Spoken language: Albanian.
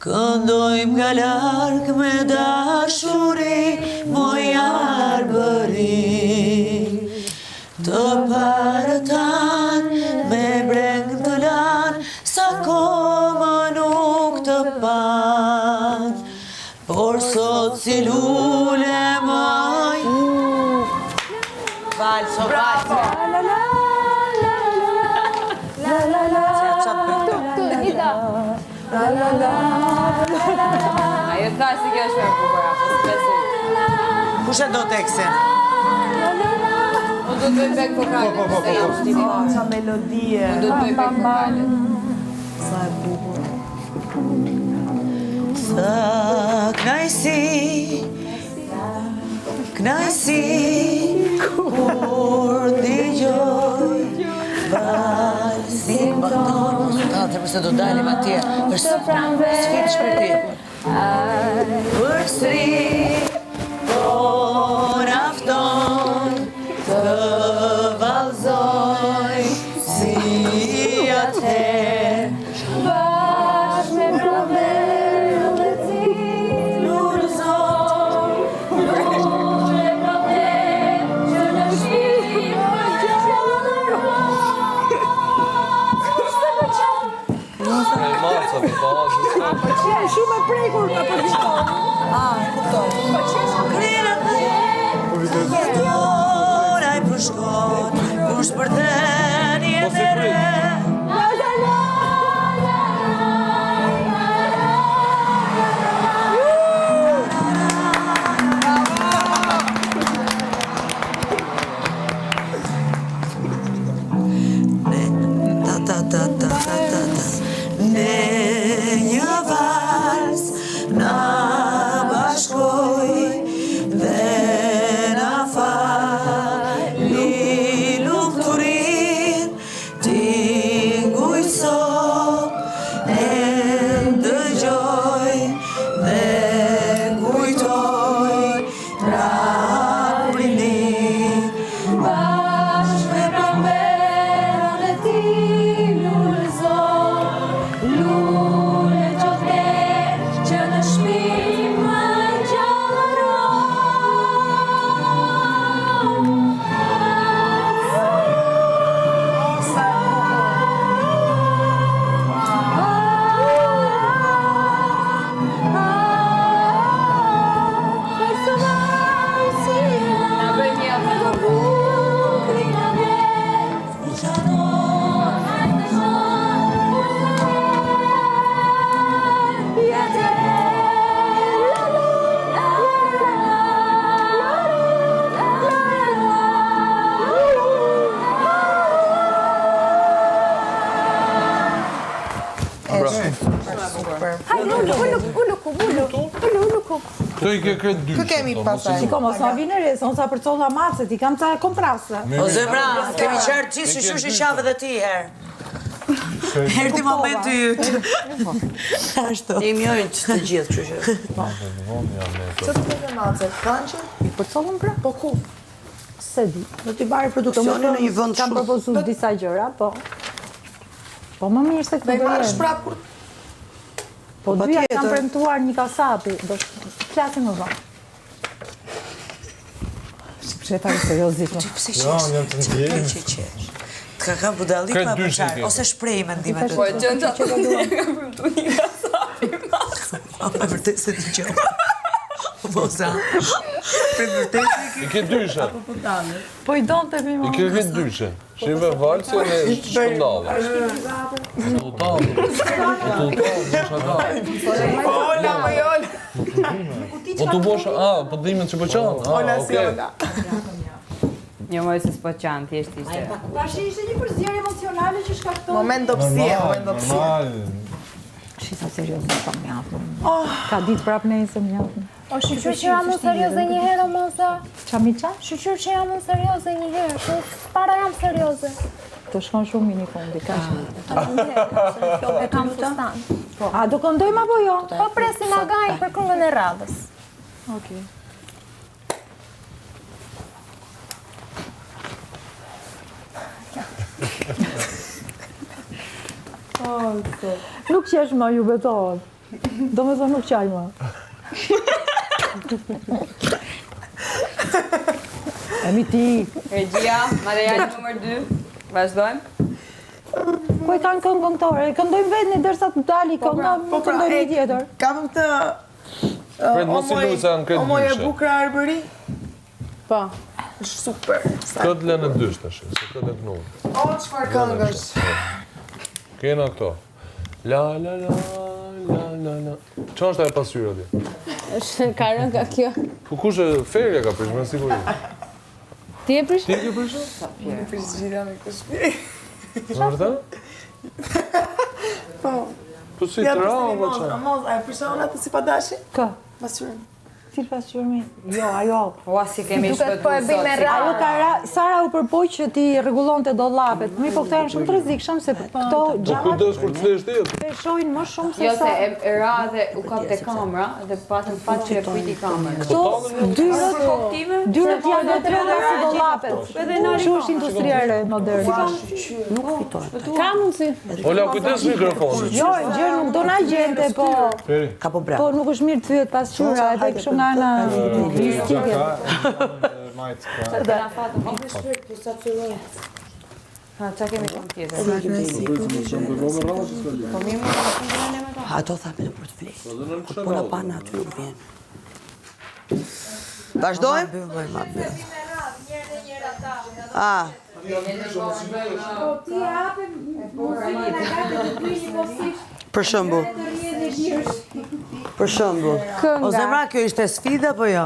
Këndojmë nga larg me dashuri, moj arbëri. Të parët tanë me breng të lanë, sa koma nuk të panë. Por sot si lule maj. Valso, valso. Ajo tha si kjo është me bukur, apo s'besoj. Kush e do tekstin? Unë do të bëj back vokalet, se jam shtimi. Qa melodie. Unë do të bëj back vokalet. Sa e bukur. Sa knajsi, kur dëgjoj valsin tonë. Atër përse do dalim atje, është sfit shpërti. Përsëri, po nafton të vallëzoj si atëherë. Bashkë me provërë dhe ti lulëzoj, lule provërë që në shpirë Shumë e prekur ka për gjithon. kuptoj. Krira Ai përshkon, kur shpërthen jetë e re. Ne një vals na bashkoj dhe na fali lufturin, tinguj sot e ndëgjoj dhe kujtoj praprin. Bashkë me provërën e ti lulëzoj, lule gjoter që në shpirt më Na bëj një apëtur. Këto I ke këtë dy. Kë kemi pasaj? Shiko, mos ma vinë re, se unë sa për colla marë, se ti kam ca komprasë. O zemra, kemi qartë gjithë shushush I qave dhe ti herë. Herdi momenti jytë. Ashtu. I mjojnë që të gjithë, kështu që. Që të të mace? Kanqë? I për collën pra? Po ku? Se di. Do t'i bari produksionin në një vënd Kam propozu disa gjëra, po. Po më mirë se Me këtë I do marrë jenë. shprap kur... Po dyja tjetër. kam premtuar një kasapi, do flasim më vonë. Shqetari seriozisht. Pse qesh? jam të ndjerë. Që qesh? Të ka ka budallik Këtë ma dy përqarë, shike. ose shprej mendimet të Po e gjënë që atë ka përtu një kasapi. A me vërtet se t'i gjohë. Boza. Për vërtet I ke dyshe. Po I donë të mi I më. ke këtë dyshe. Shive valse në shpëndave. Ola, më jolla. Po t'u bosh, po dhimet që po qanë. Ola si ola. Një moj se s'po qanë, thjesht ishte. Tash ishte një përzierje emocionale që shkakton. Moment dopsie, moment dopsie. Shisa seriozisht pa më japën. Ka ditë prap nesër më japën. O shqyqyr që jam unë serioze një herë, o moza. Qa mi qa? Shqyqyr që jam unë serioze një herë, që para jam serioze. Të shkon shumë mini fundi, ka shumë. E kam fustan. A do këndojmë apo jo? Po presim agajnë për këngën e radhës. Okej. Nuk qesh më ju betohet. Do me thonë nuk qaj, ma. Emi ti. Regjia, materiali numër 2. Vazhdojmë. Ku e kanë këngë këngëtore? Këndojmë vetë në dërsa të dali, këndojmë një tjetër. Kam këtë... Pret mos i luaj se janë kretë Omoje dyshe. bukra arbëri? Po. Është super. Këtë lënë dysh tash, se këtë e kënu. O, çfarë këngësh? Kena këto. La la la la la la. Çfarë është ajo pasyra ti? Është ka rënë ka kjo. Po kush e Ferja ka prish, me siguri. Ti e prish? Ti ke prish? Në prish gjitha me këshpi. Në vërtet? Po. Po si të rao, po çfarë? Amos, a e prishon atë si padashi? Kë? Pasyrën. Cilë pasqyrëmi? Jo, ajo. Ua, si kemi Duket po e bëj me shpëtuar. Ajo Sara u përpoq që ti rregullonte dollapet. Mi po këta janë shumë të rrezikshëm se këto Po gjamat kujdes kur të flesh ti. peshojnë më shumë se Jo se sa. e ra dhe u kap te kamera dhe patën fat që e priti kamerën. Këto dyrët Optime? dyrët janë të tëra si dollapet. Kështu është industria e re moderne. Nuk fitohet. Ka mundsi. Ola, kujdes mikrofonin. Jo, gjë nuk do na gjente, po. Ka po bra. Po nuk është mirë të thyet pasqyra edhe kështu nga ana mistike. Ha, qa kemi këmë tjetër? Po mi më Ato tha me në për të flesh. Kur puna pa në aty nuk vjen. Vazhdojmë? Ma bëj. Ah, për shembull. Për shembull. O zemra, kjo ishte sfida apo jo?